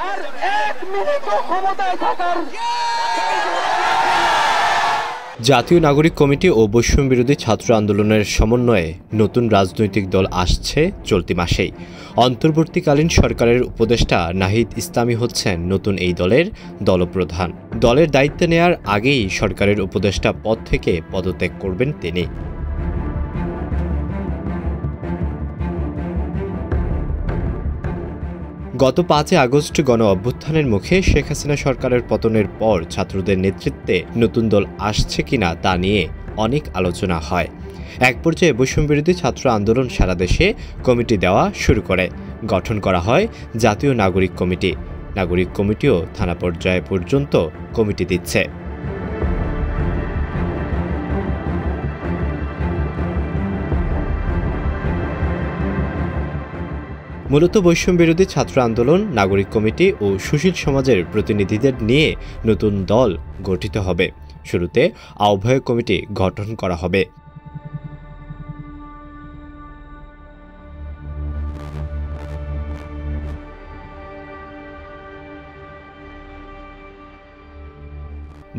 আর এক মিনিটও ক্ষমতায় থাকার। জাতীয় নাগরিক কমিটি ও বৈষম্য বিরোধী ছাত্র আন্দোলনের সমন্বয়ে নতুন রাজনৈতিক দল আসছে চলতি মাসেই। অন্তর্বর্তীকালীন সরকারের উপদেষ্টা নাহিদ ইসলামী হচ্ছেন নতুন এই দলের দলপ্রধান। দলের দায়িত্ব নেয়ার আগেই সরকারের উপদেষ্টা পদ থেকে পদত্যাগ করবেন তিনি। গত ৫ আগস্ট গণ অভ্যুত্থানের মুখে শেখ হাসিনা সরকারের পতনের পর ছাত্রদের নেতৃত্বে নতুন দল আসছে কিনা তা নিয়ে অনেক আলোচনা হয়। এক পর্যায়ে বৈষম্যবিরোধী ছাত্র আন্দোলন সারা দেশে কমিটি দেওয়া শুরু করে। গঠন করা হয় জাতীয় নাগরিক কমিটি। নাগরিক কমিটিও থানা পর্যায়ে পর্যন্ত কমিটি দিচ্ছে। মূলত বৈষম্য বিরোধী ছাত্র আন্দোলন, নাগরিক কমিটি ও সুশীল সমাজের প্রতিনিধিদের নিয়ে নতুন দল গঠিত হবে। শুরুতে আহ্বায়ক কমিটি গঠন করা হবে।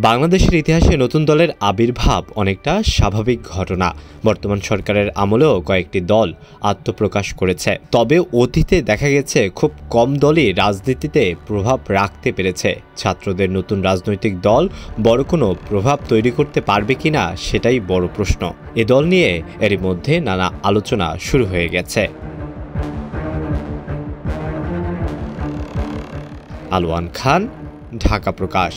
বাংলাদেশের ইতিহাসে নতুন দলের আবির্ভাব অনেকটা স্বাভাবিক ঘটনা। বর্তমান সরকারের আমলেও কয়েকটি দল আত্মপ্রকাশ করেছে। তবে অতীতে দেখা গেছে খুব কম দলই রাজনীতিতে প্রভাব রাখতে পেরেছে। ছাত্রদের নতুন রাজনৈতিক দল বড় কোনো প্রভাব তৈরি করতে পারবে কিনা সেটাই বড় প্রশ্ন। এ দল নিয়ে এরই মধ্যে নানা আলোচনা শুরু হয়ে গেছে। আলোয়ান খান, ঢাকা প্রকাশ।